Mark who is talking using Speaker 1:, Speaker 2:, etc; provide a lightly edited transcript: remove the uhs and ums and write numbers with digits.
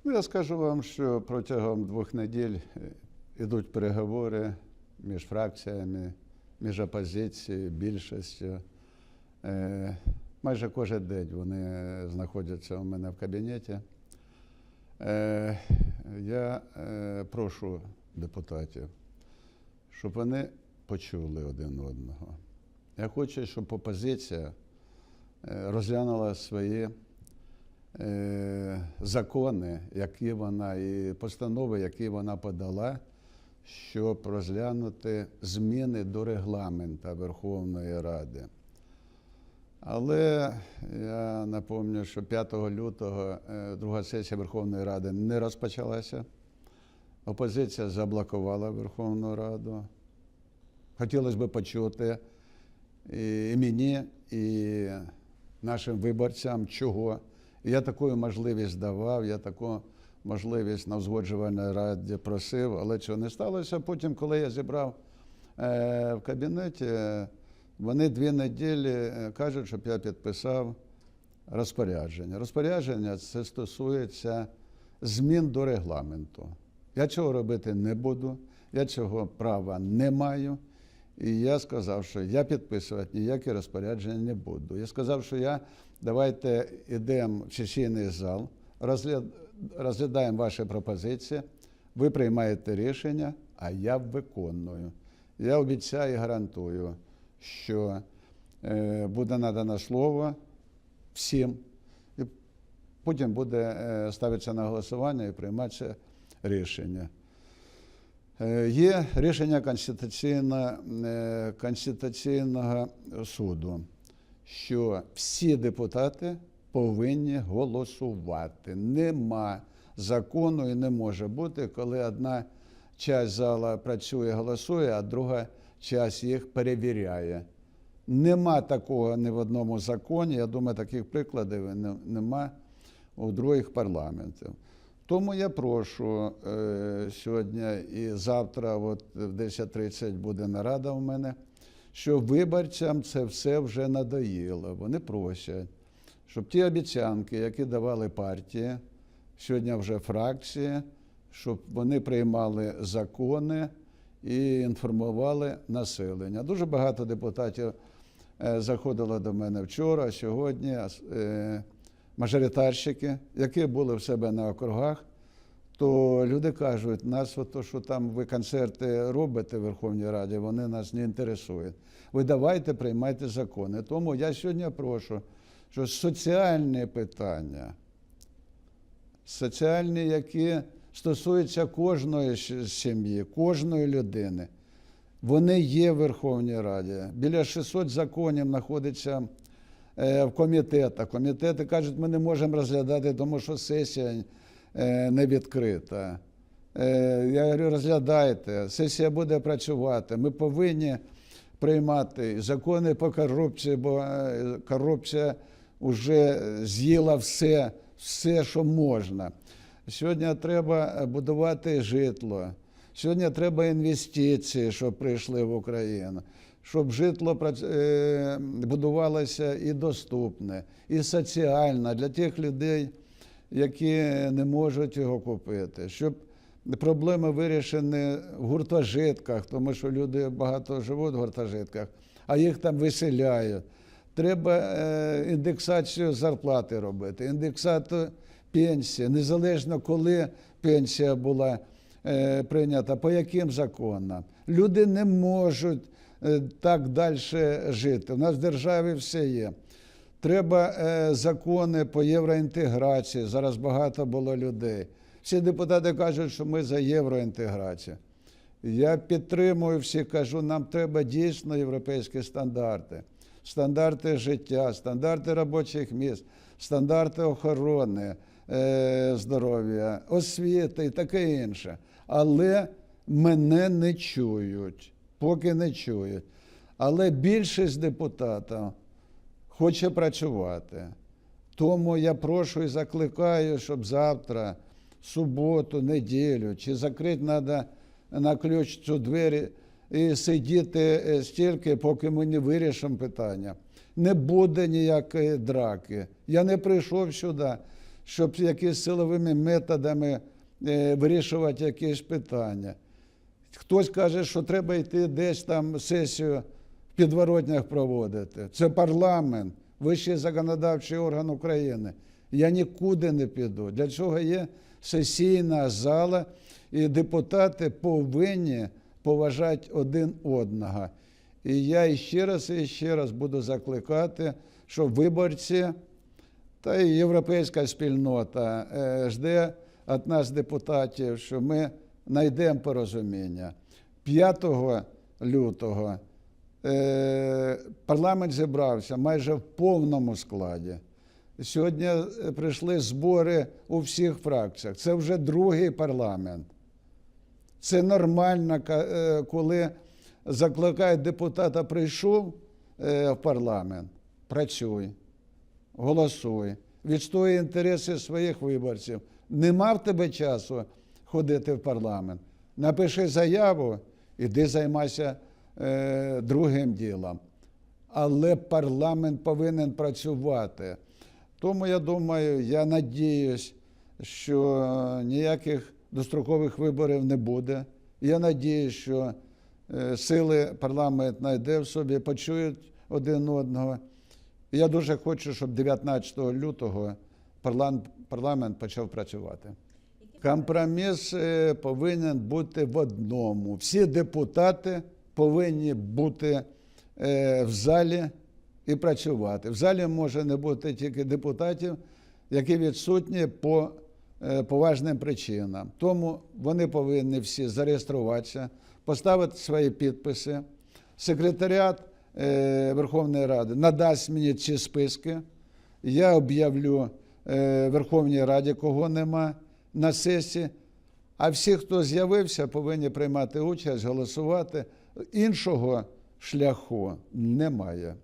Speaker 1: Я скажу вам, що протягом 2 неділь йдуть переговори між фракціями, між опозицією, більшістю. Майже кожен день вони знаходяться у мене в кабінеті. Я прошу депутатів, щоб вони почули один одного. Я хочу, щоб опозиція розглянула свої закони, які вона, і постанови, які вона подала, щоб розглянути зміни до регламенту Верховної Ради. Але я напомню, що 5 лютого друга сесія Верховної Ради не розпочалася. Опозиція заблокувала Верховну Раду. Хотілося б почути і мені, і нашим виборцям, чого. Я таку можливість давав, я таку можливість на узгоджувальній раді просив, але цього не сталося. Потім, коли я зібрав в кабінеті, вони 2 неділі кажуть, щоб я підписав розпорядження. Розпорядження – це стосується змін до регламенту. Я цього робити не буду, я цього права не маю. І я сказав, що я підписувати ніякі розпорядження не буду. Я сказав, що давайте йдемо в сесійний зал, розглядаємо ваші пропозиції, ви приймаєте рішення, а я виконую. Я обіцяю і гарантую, що буде надано слово всім, і потім буде ставитися на голосування і прийматися рішення. Є рішення Конституційного суду, що всі депутати повинні голосувати. Нема закону і не може бути, коли одна частина зала працює, голосує, а друга частина їх перевіряє. Нема такого ні в одному законі, я думаю, таких прикладів нема у других парламентів. Тому я прошу сьогодні і завтра, от в 10:30 буде нарада у мене, що виборцям це все вже надоїло. Вони просять, щоб ті обіцянки, які давали партії, сьогодні вже фракції, щоб вони приймали закони і інформували населення. Дуже багато депутатів заходило до мене вчора, сьогодні, мажоритарщики, які були в себе на округах, то люди кажуть, нас, що там ви концерти робите в Верховній Раді, вони нас не інтересують. Ви давайте приймайте закони. Тому я сьогодні прошу, що соціальні питання, соціальні, які стосуються кожної сім'ї, кожної людини, вони є в Верховній Раді. Біля 600 законів знаходиться в комітетах. Комітети кажуть, ми не можемо розглядати, тому що сесія не відкрита. Я говорю, розглядайте, сесія буде працювати. Ми повинні приймати закони по корупції, бо корупція вже з'їла все, що можна. Сьогодні треба будувати житло. Сьогодні треба інвестиції, щоб прийшли в Україну. Щоб житло будувалося і доступне, і соціальне для тих людей, які не можуть його купити. Щоб проблеми вирішені в гуртожитках, тому що люди багато живуть в гуртожитках, а їх там виселяють. Треба індексацію зарплати робити, індексацію пенсії, незалежно коли пенсія була прийнята, по яким законам. Люди не можуть так далі жити. У нас в державі все є. Треба закони по євроінтеграції. Зараз багато було людей. Всі депутати кажуть, що ми за євроінтеграцію. Я підтримую всіх, кажу, нам треба дійсно європейські стандарти. Стандарти життя, стандарти робочих місць, стандарти охорони здоров'я, освіти і таке інше. Але мене не чують, поки не чують. Але більшість депутатів хоче працювати. Тому я прошу і закликаю, щоб завтра, суботу, неділю, чи закрити треба на ключ цю двері і сидіти стільки, поки ми не вирішимо питання. Не буде ніякої драки. Я не прийшов сюди, щоб якісь силовими методами вирішувати якісь питання. Хтось каже, що треба йти десь там сесію в підворотнях проводити. Це парламент, вищий законодавчий орган України. Я нікуди не піду. Для цього є сесійна зала, і депутати повинні поважати один одного. І я і ще раз буду закликати, щоб виборці та і європейська спільнота жде від нас, депутатів, що ми знайдемо порозуміння. 5 лютого парламент зібрався майже в повному складі. Сьогодні прийшли збори у всіх фракціях. Це вже другий парламент. Це нормально, коли закликають депутата, прийшов в парламент, працюй, голосуй, відстоюй інтереси своїх виборців. Нема в тебе часу ходити в парламент. Напиши заяву, іди займайся другим ділом. Але парламент повинен працювати. Тому я думаю, я надіюсь, що ніяких дострокових виборів не буде. Я надіюсь, що сили парламент знайде в собі, почують один одного. І я дуже хочу, щоб 19 лютого парламент почав працювати. Компроміс повинен бути в одному. Всі депутати повинні бути в залі і працювати. В залі може не бути тільки депутатів, які відсутні по поважним причинам. Тому вони повинні всі зареєструватися, поставити свої підписи. Секретаріат Верховної Ради надасть мені ці списки. Я об'явлю Верховній Раді, кого нема на сесії. А всі, хто з'явився, повинні приймати участь, голосувати. Іншого шляху немає.